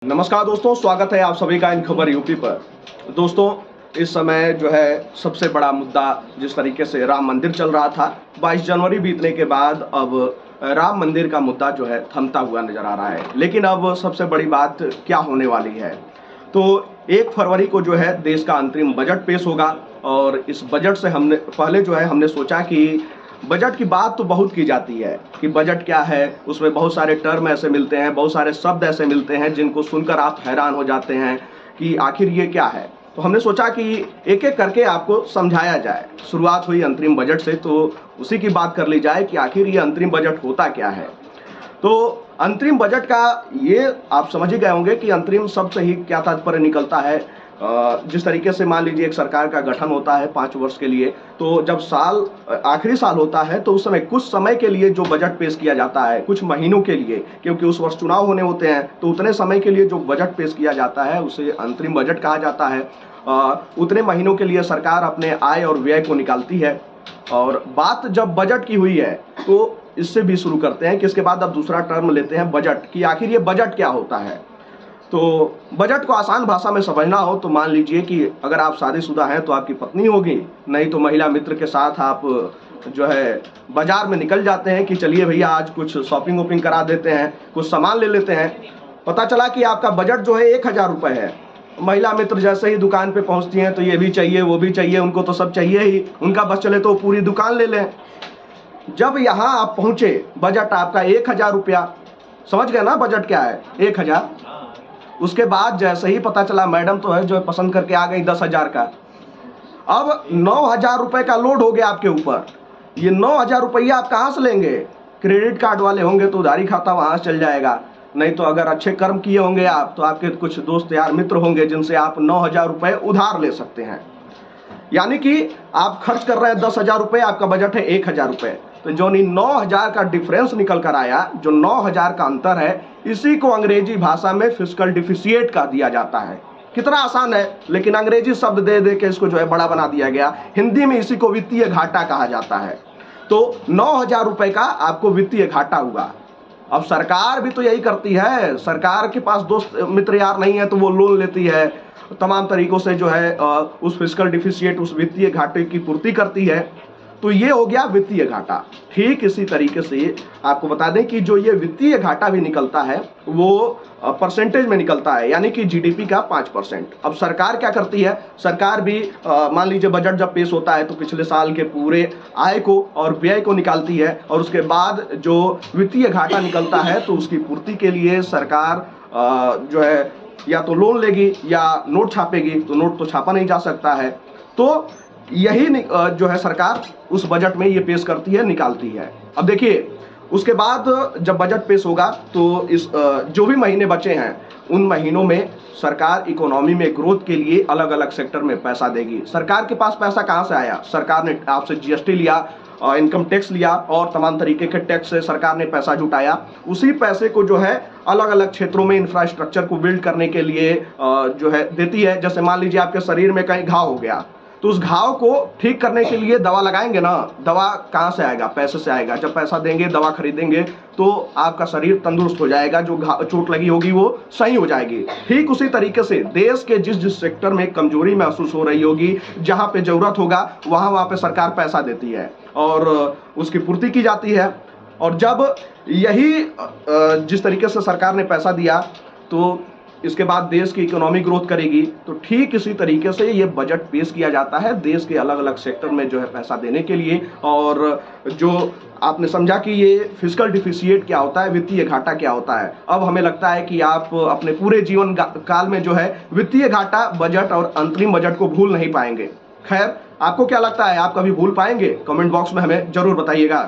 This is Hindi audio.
नमस्कार दोस्तों, स्वागत है आप सभी का इन खबर यूपी पर। दोस्तों, इस समय जो है सबसे बड़ा मुद्दा जिस तरीके से राम मंदिर चल रहा था, 22 जनवरी बीतने के बाद अब राम मंदिर का मुद्दा जो है थमता हुआ नजर आ रहा है। लेकिन अब सबसे बड़ी बात क्या होने वाली है? तो 1 फरवरी को जो है देश का अंतरिम बजट पेश होगा और इस बजट से हमने सोचा कि बजट की बात तो बहुत की जाती है कि बजट क्या है, उसमें बहुत सारे टर्म ऐसे मिलते हैं, बहुत सारे शब्द ऐसे मिलते हैं जिनको सुनकर आप हैरान हो जाते हैं कि आखिर ये क्या है। तो हमने सोचा कि एक-एक करके आपको समझाया जाए। शुरुआत हुई अंतरिम बजट से, तो उसी की बात कर ली जाए कि आखिर ये अंतरिम बजट होता क्या है। तो अंतरिम बजट का ये आप समझ ही गए होंगे कि अंतरिम शब्द से ही क्या तात्पर्य निकलता है। जिस तरीके से मान लीजिए एक सरकार का गठन होता है 5 वर्ष के लिए, तो जब आखिरी साल होता है तो उस समय कुछ समय के लिए जो बजट पेश किया जाता है, कुछ महीनों के लिए, क्योंकि उस वर्ष चुनाव होने होते हैं, तो उतने समय के लिए जो बजट पेश किया जाता है उसे अंतरिम बजट कहा जाता है। उतने महीनों के लिए सरकार अपने आय और व्यय को निकालती है। और बात जब बजट की हुई है तो इससे भी शुरू करते हैं कि इसके बाद अब दूसरा टर्म लेते हैं बजट, कि आखिर ये बजट क्या होता है। तो बजट को आसान भाषा में समझना हो तो मान लीजिए कि अगर आप शादीशुदा हैं तो आपकी पत्नी होगी, नहीं तो महिला मित्र के साथ आप जो है बाजार में निकल जाते हैं कि चलिए भैया आज कुछ शॉपिंग वॉपिंग करा देते हैं, कुछ सामान ले लेते हैं। पता चला कि आपका बजट जो है 1000 रुपये है। महिला मित्र जैसे ही दुकान पे पहुंचती हैं तो ये भी चाहिए, वो भी चाहिए, उनको तो सब चाहिए ही, उनका बस चले तो पूरी दुकान ले लें। जब यहाँ आप पहुंचे, बजट आपका 1000 रुपया, समझ गए ना बजट क्या है? 1000। उसके बाद जैसे ही पता चला मैडम तो है जो है पसंद करके आ गई 10,000 का। अब 9,000 रुपए का लोड हो गया आपके ऊपर। ये 9,000 रुपया आप कहाँ से लेंगे? क्रेडिट कार्ड वाले होंगे तो उधारी खाता वहां से चल जाएगा, नहीं तो अगर अच्छे कर्म किए होंगे आप तो आपके कुछ दोस्त यार मित्र होंगे जिनसे आप 9,000 रुपए उधार ले सकते हैं। यानी कि आप खर्च कर रहे हैं 10,000 रुपए, आपका बजट है 1,000 रुपए। तो जो 9,000 का डिफरेंस निकल कर आया, जो 9,000 का अंतर है, इसी को अंग्रेजी भाषा में फिस्कल डिफिसिएट कह दिया जाता है। कितना आसान है, लेकिन अंग्रेजी शब्द दे दे के इसको जो है बड़ा बना दिया गया। हिंदी में इसी को वित्तीय घाटा कहा जाता है। तो 9,000 रुपए का आपको वित्तीय घाटा हुआ। अब सरकार भी तो यही करती है, सरकार के पास दोस्त मित्र यार नहीं है तो वो लोन लेती है, तमाम तरीकों से जो है उस फिस्कल डिफिसिएट, उस वित्तीय घाटे की पूर्ति करती है। तो ये हो गया वित्तीय घाटा। ठीक इसी तरीके से आपको बता दें कि जो ये वित्तीय घाटा भी निकलता है वो परसेंटेज में निकलता है, यानी कि जीडीपी का 5%। अब सरकार क्या करती है? सरकार भी मान लीजिए बजट जब पेश होता है तो पिछले साल के पूरे आय को और व्यय को निकालती है, और उसके बाद जो वित्तीय घाटा निकलता है तो उसकी पूर्ति के लिए सरकार जो है या तो लोन लेगी या नोट छापेगी। तो नोट तो छापा नहीं जा सकता है, तो यही जो है सरकार उस बजट में ये पेश करती है, निकालती है। अब देखिए, उसके बाद जब बजट पेश होगा तो इस जो भी महीने बचे हैं उन महीनों में सरकार इकोनॉमी में ग्रोथ के लिए अलग अलग सेक्टर में पैसा देगी। सरकार के पास पैसा कहाँ से आया? सरकार ने आपसे जीएसटी लिया, इनकम टैक्स लिया और तमाम तरीके के टैक्स से सरकार ने पैसा जुटाया। उसी पैसे को जो है अलग अलग क्षेत्रों में इंफ्रास्ट्रक्चर को बिल्ड करने के लिए जो है देती है। जैसे मान लीजिए आपके शरीर में कहीं घाव हो गया, तो उस घाव को ठीक करने के लिए दवा लगाएंगे ना। दवा कहाँ से आएगा? पैसे से आएगा। जब पैसा देंगे, दवा खरीदेंगे, तो आपका शरीर तंदुरुस्त हो जाएगा, जो चोट लगी होगी वो सही हो जाएगी। ठीक उसी तरीके से देश के जिस जिस सेक्टर में कमजोरी महसूस हो रही होगी, जहाँ पे जरूरत होगा वहाँ पे सरकार पैसा देती है और उसकी पूर्ति की जाती है। और जब यही जिस तरीके से सरकार ने पैसा दिया तो इसके बाद देश की इकोनॉमी ग्रोथ करेगी, तो ठीक इसी तरीके से ये बजट पेश किया जाता है देश के अलग अलग सेक्टर में जो है पैसा देने के लिए। और जो आपने समझा कि ये फिस्कल डिफिसिएट क्या होता है, वित्तीय घाटा क्या होता है। अब हमें लगता है कि आप अपने पूरे जीवन काल में जो है वित्तीय घाटा, बजट और अंतरिम बजट को भूल नहीं पाएंगे। खैर, आपको क्या लगता है, आप कभी भूल पाएंगे? कमेंट बॉक्स में हमें जरूर बताइएगा।